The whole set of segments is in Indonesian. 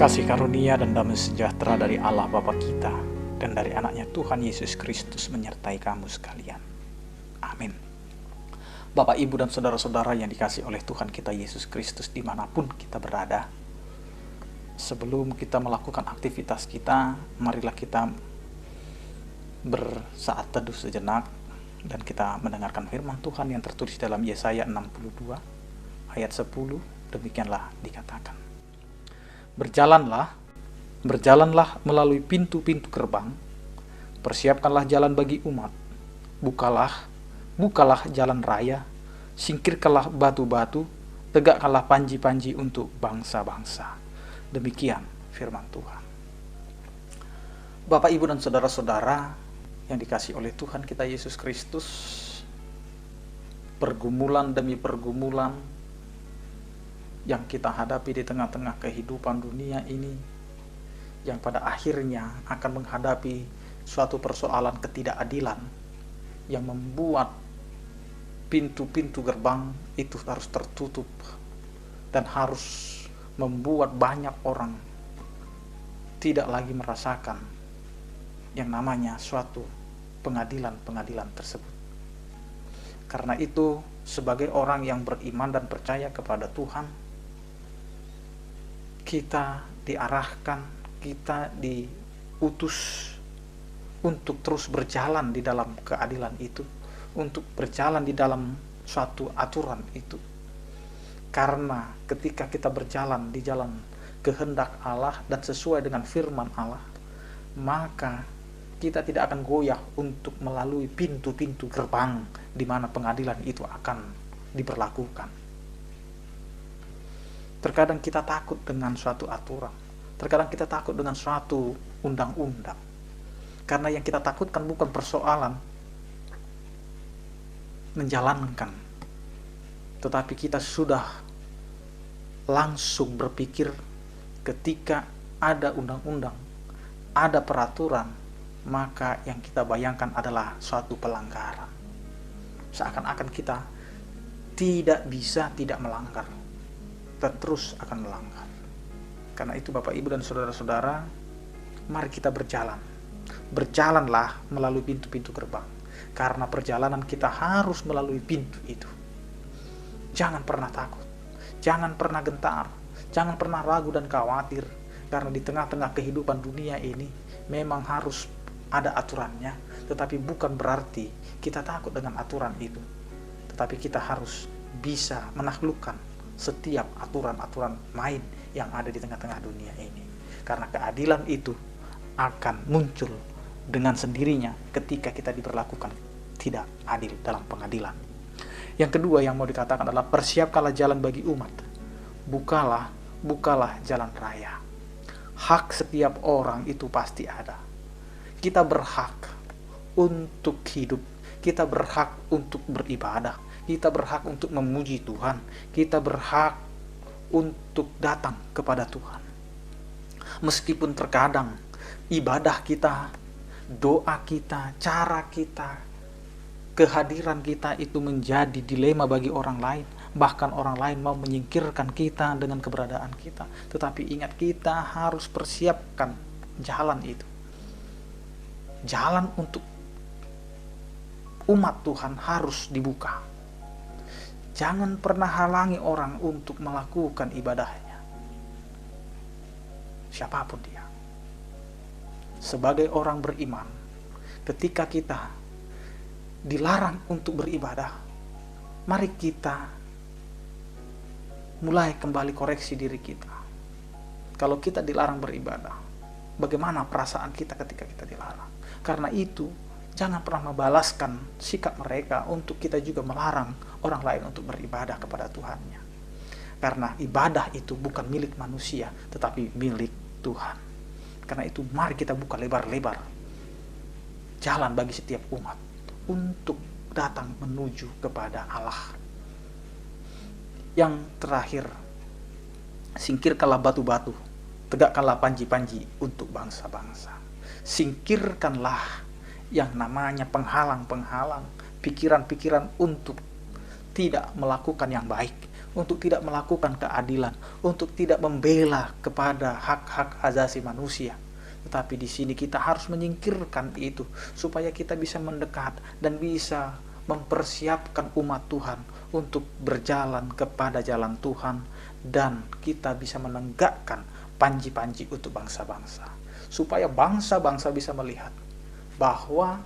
Kasih karunia dan damai sejahtera dari Allah Bapa kita dan dari anaknya Tuhan Yesus Kristus menyertai kamu sekalian. Amin. Bapak, Ibu, dan saudara-saudara yang dikasihi oleh Tuhan kita Yesus Kristus dimanapun kita berada, sebelum kita melakukan aktivitas kita, marilah kita bersaat teduh sejenak dan kita mendengarkan firman Tuhan yang tertulis dalam Yesaya 62 ayat 10. Demikianlah dikatakan, Berjalanlah melalui pintu-pintu gerbang, persiapkanlah jalan bagi umat, bukalah jalan raya, singkirkanlah batu-batu, tegakkanlah panji-panji untuk bangsa-bangsa. Demikian firman Tuhan. Bapak, Ibu, dan saudara-saudara yang dikasihi oleh Tuhan kita Yesus Kristus, pergumulan demi pergumulan yang kita hadapi di tengah-tengah kehidupan dunia ini, yang pada akhirnya akan menghadapi suatu persoalan ketidakadilan yang membuat pintu-pintu gerbang itu harus tertutup dan harus membuat banyak orang tidak lagi merasakan yang namanya suatu pengadilan tersebut. Karena itu, sebagai orang yang beriman dan percaya kepada Tuhan, kita diarahkan, kita diutus untuk terus berjalan di dalam keadilan itu, untuk berjalan di dalam suatu aturan itu. Karena ketika kita berjalan di jalan kehendak Allah dan sesuai dengan firman Allah, maka kita tidak akan goyah untuk melalui pintu-pintu gerbang di mana pengadilan itu akan diberlakukan. Terkadang kita takut dengan suatu aturan, terkadang kita takut dengan suatu undang-undang, karena yang kita takutkan bukan persoalan menjalankan, tetapi kita sudah langsung berpikir ketika ada undang-undang, ada peraturan, maka yang kita bayangkan adalah suatu pelanggaran. Seakan-akan kita tidak bisa tidak melanggar, dan terus akan melanggar. Karena itu Bapak, Ibu, dan saudara-saudara, mari kita berjalan. Berjalanlah melalui pintu-pintu gerbang, karena perjalanan kita harus melalui pintu itu. Jangan pernah takut, jangan pernah gentar, jangan pernah ragu dan khawatir, karena di tengah-tengah kehidupan dunia ini memang harus ada aturannya, tetapi bukan berarti kita takut dengan aturan itu, tetapi kita harus bisa menaklukkan setiap aturan-aturan main yang ada di tengah-tengah dunia ini. Karena keadilan itu akan muncul dengan sendirinya ketika kita diberlakukan tidak adil dalam pengadilan. Yang kedua yang mau dikatakan adalah persiapkanlah jalan bagi umat. Bukalah jalan raya. Hak setiap orang itu pasti ada. Kita berhak untuk hidup. Kita berhak untuk beribadah. Kita berhak untuk memuji Tuhan. Kita berhak untuk datang kepada Tuhan. Meskipun terkadang ibadah kita, doa kita, cara kita, kehadiran kita itu menjadi dilema bagi orang lain. Bahkan orang lain mau menyingkirkan kita dengan keberadaan kita. Tetapi ingat, kita harus persiapkan jalan itu. Jalan untuk umat Tuhan harus dibuka. Jangan pernah halangi orang untuk melakukan ibadahnya, siapapun dia. Sebagai orang beriman, ketika kita dilarang untuk beribadah, mari kita mulai kembali koreksi diri kita. Kalau kita dilarang beribadah, bagaimana perasaan kita ketika kita dilarang? Karena itu, jangan pernah membalaskan sikap mereka untuk kita juga melarang orang lain untuk beribadah kepada Tuhannya. Karena ibadah itu bukan milik manusia, tetapi milik Tuhan. Karena itu mari kita buka lebar-lebar jalan bagi setiap umat untuk datang menuju kepada Allah. Yang terakhir, singkirkanlah batu-batu, tegakkanlah panji-panji untuk bangsa-bangsa. Singkirkanlah yang namanya penghalang-penghalang, pikiran-pikiran untuk tidak melakukan yang baik, untuk tidak melakukan keadilan, untuk tidak membela kepada hak-hak asasi manusia. Tetapi di sini kita harus menyingkirkan itu supaya kita bisa mendekat dan bisa mempersiapkan umat Tuhan untuk berjalan kepada jalan Tuhan, dan kita bisa menegakkan panji-panji untuk bangsa-bangsa, supaya bangsa-bangsa bisa melihat bahwa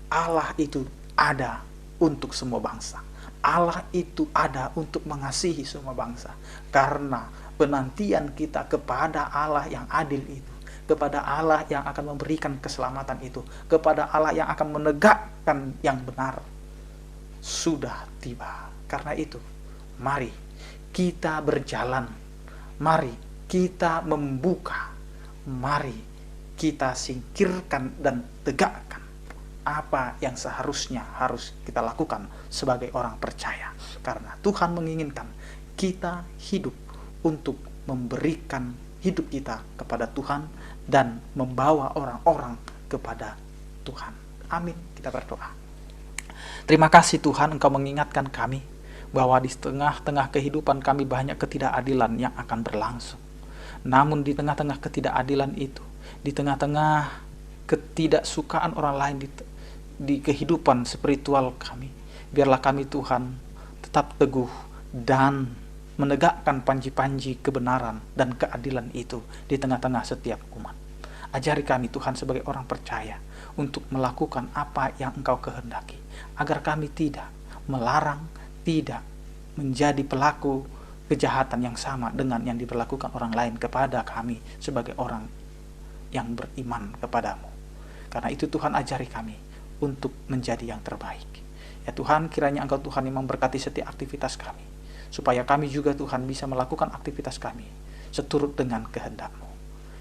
Allah itu ada untuk semua bangsa. Allah itu ada untuk mengasihi semua bangsa, karena penantian kita kepada Allah yang adil itu, kepada Allah yang akan memberikan keselamatan itu, kepada Allah yang akan menegakkan yang benar, sudah tiba. Karena itu, mari kita berjalan, mari kita membuka, mari kita singkirkan dan tegakkan apa yang seharusnya harus kita lakukan sebagai orang percaya. Karena Tuhan menginginkan kita hidup untuk memberikan hidup kita kepada Tuhan dan membawa orang-orang kepada Tuhan. Amin. Kita berdoa. Terima kasih Tuhan, Engkau mengingatkan kami bahwa di tengah-tengah kehidupan kami banyak ketidakadilan yang akan berlangsung. Namun di tengah-tengah ketidakadilan itu, di tengah-tengah ketidaksukaan orang lain di kehidupan spiritual kami, biarlah kami Tuhan tetap teguh dan menegakkan panji-panji kebenaran dan keadilan itu di tengah-tengah setiap umat. Ajari kami Tuhan sebagai orang percaya untuk melakukan apa yang Engkau kehendaki, agar kami tidak melarang, tidak menjadi pelaku kejahatan yang sama dengan yang diperlakukan orang lain kepada kami sebagai orang yang beriman kepadamu. Karena itu Tuhan, ajari kami untuk menjadi yang terbaik. Ya Tuhan, kiranya Engkau Tuhan yang memberkati setiap aktivitas kami, supaya kami juga Tuhan bisa melakukan aktivitas kami seturut dengan kehendak-Mu.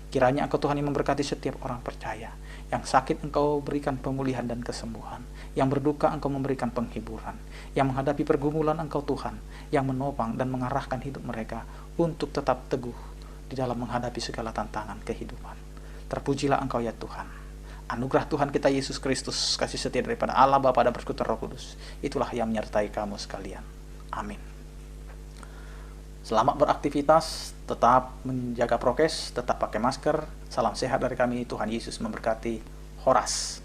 Kiranya Engkau Tuhan yang memberkati setiap orang percaya. Yang sakit Engkau berikan pemulihan dan kesembuhan, yang berduka Engkau memberikan penghiburan, yang menghadapi pergumulan Engkau Tuhan yang menopang dan mengarahkan hidup mereka untuk tetap teguh di dalam menghadapi segala tantangan kehidupan. Terpujilah Engkau ya Tuhan. Anugerah Tuhan kita Yesus Kristus, kasih setia daripada Allah Bapa dan Persekutuan Roh Kudus, itulah yang menyertai kamu sekalian. Amin. Selamat beraktivitas, tetap menjaga prokes, tetap pakai masker. Salam sehat dari kami, Tuhan Yesus memberkati. Horas.